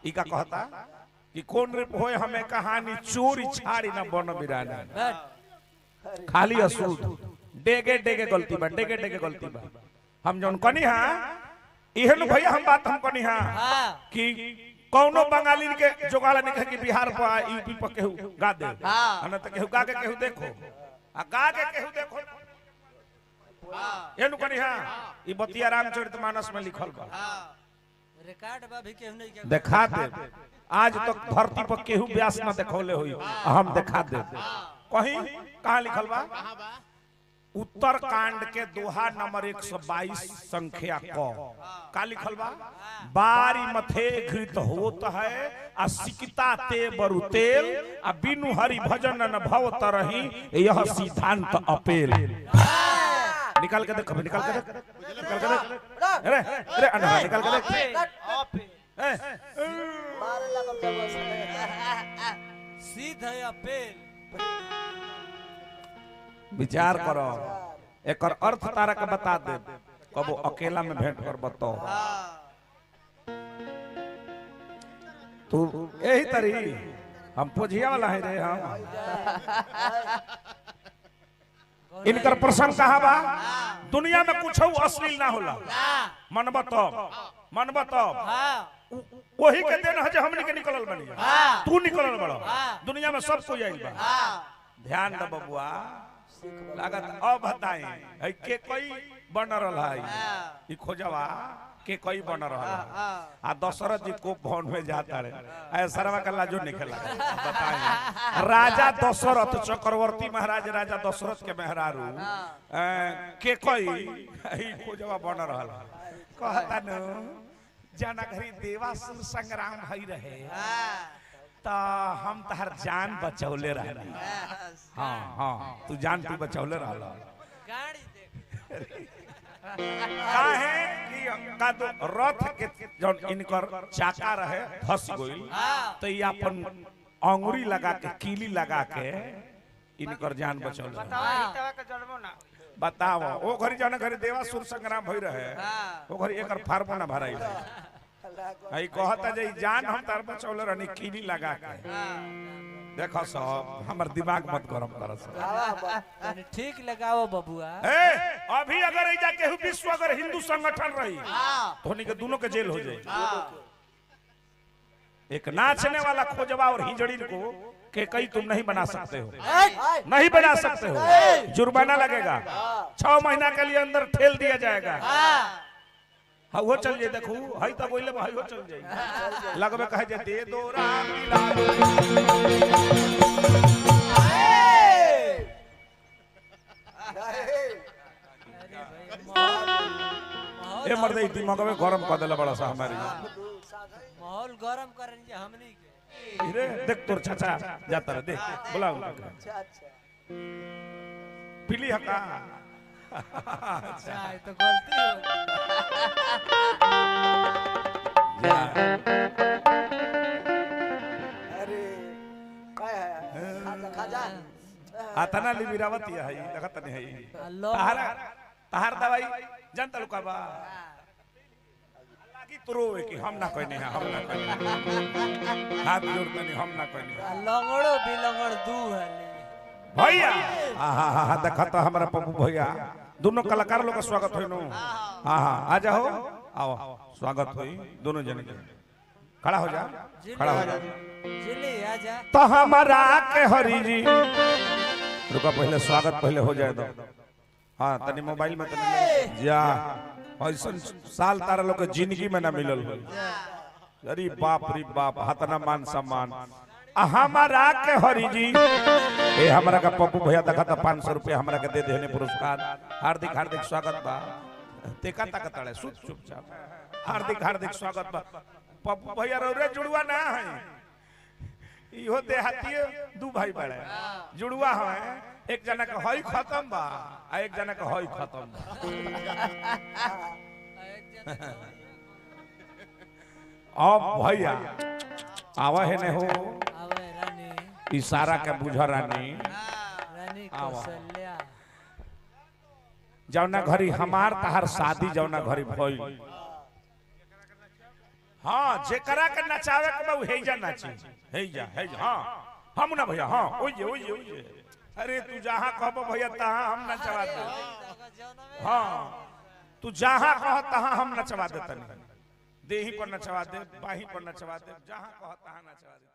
इका कहता कि कौन रे होए हमें कहानी चोरी छाड़ी ना बन बिराना खाली असूद डेगे डेगे गलती बा डेगे डेगे गलती बा हम जौन कनी हां इहन भैया हम बात हम कनी हां कि कौनो बंगाली के जोगाड़ा निकल कि बिहार पर यूपी पर केहू गा दे हां त केहू गा के केहू देखो आ गा के केहू देखो एनु कनी हां ई बतिया रामचरितमानस में लिखल बा रिकॉर्ड बा भी केहू नहीं देखा दे आज तक धरती पर केहू व्यास ना देखौले होई हम देखा दे कहीं कहां लिखल बा उत्तर कांड के दोहा नंबर 122 संख्या का लिखल बा बारी मथे घृत होत है आ सिकता ते बरु तेल आ बिनु हरि भजन न भव तरही यह सिद्धांत अपेल निकाल के देख निकाल के देख निकाल के देख अरे अरे अन्ना निकाल के देख मारे लगम जब सीधा अपेल विचार करो एकर अर्थ तारा के बता दे कबो अकेला में भेंट कर बताओ तू यही तरी हम पोझिया वाला है रे हम इनकर प्रसंग कहाँ बा दुनिया में कुछ अश्लील ना होला मन बताओ वही के दिन है जो हमनी के निकलल बनी तू निकलल बड़ा दुनिया में सब कोई आइल बा ध्यान दे बबुआ लागत अब बताएं है के कोई बन रहा है ई खोजवा के कोई बन रहा आ दशरथ जी को भवन में जाता रे ऐ सरवा का लाजो निकला बताएं राजा दशरथ चक्रवर्ती महाराज राजा दशरथ के मेहरारू के कोई ई खोजवा बन रहा कहता न जाना घरी देवासुर संग्राम भई रहे ता हम तहर जान बचौले रहनी हां हां तू जान तू बचौले रहला गाड़ी देख काहे कि का तो रथ के जौन इनकर चाका रहे फंस गइल तो ई अपन अंगुरी लगा के कीली लगा के इनकर जान बचौले बताओ हितवा के जन्मो ना बताओ ओ घरी जाना घरी देवासुर संग्राम भई रहे ओ घरी एकर फार्मो ना भराई आई कहता जे जान हम तार बचौले रहनी कीली लगा के देखो सब हमर दिमाग मत गरम कर तने ठीक लगाओ बबुआ ए अभी अगर एजा केहू विश्व अगर हिंदू संगठन रही धोनी के दोनों के जेल हो जाए एक नाचने वाला खोजवा और हिजड़ी को के कई तुम नहीं बना सकते हो नहीं बना सकते हो जुर्माना लगेगा 6 महीना के लिए अंदर ठेल दिया जाएगा हाँ वो चल जाए देखो हई तो बोले भाई वो चल जाए लगभग कहे जे दे दो राम ए मर्दे दिमाग में गरम कर देला बड़ा सा हमारी माहौल गरम करन जे हमनी के रे देख तोर चाचा जाता रे देख बुला अच्छा अच्छा पीली हका अच्छा ये तो गलती हो अरे काय है खाजा खाजा आतना लिबिरावती है देखत नहीं है अल्लाह तहार दवाई जनता लुका बा की तुरोवे की हम ना कहने हैं हम ना कहने हाथ जोड़ते नहीं हम ना कहने लंगड़ो बिलंगड़ दू है भैया हां देखा तो हमारा पप्पू भैया दोनों कलाकार लोग का स्वागत होई नो हां हां आ जाओ आओ स्वागत होई दोनों जने के खड़ा हो जा खड़ा हो जा जिले आजा तो हमारा के हरि जी रुका पहले स्वागत पहले हो जाए दो हां तनी मोबाइल में तनी जा ऐसा साल तारा लोग के जिंदगी में ना मिलल हो अरे बाप रे बाप हाथना मान सम्मान हमारा के हरि जी ए हमरा का पप्पू भैया देखा था 500 रुपया हमरा के दे देने पुरस्कार हार्दिक हार्दिक स्वागत बा तेका तक तड़े सुत चुपचाप हार्दिक हार्दिक स्वागत बा पप्पू भैया रे जुड़वा ना है इहो देहाती दू भाई बड़े जुड़वा है एक जना के हई खत्म बा आ एक जना के हई खत्म बा अब भैया आवा है ने हो आवे रानी इशारा के बुझा रानी रानी कौशल्या जौना घरी हमार तहार शादी जौना घरी भइल हाँ जेकरा के नचावे के बा हेजा नाची हेजा हाँ हम ना भैया हाँ ओइए अरे तू जहाँ कहबो भैया तहाँ हम नचवा दे हाँ तू जहाँ कह तहाँ हम नचवा देतनी देही पर नचवा दे बाही पर नचवा दे जहाँ कह तहाँ नचवा दे।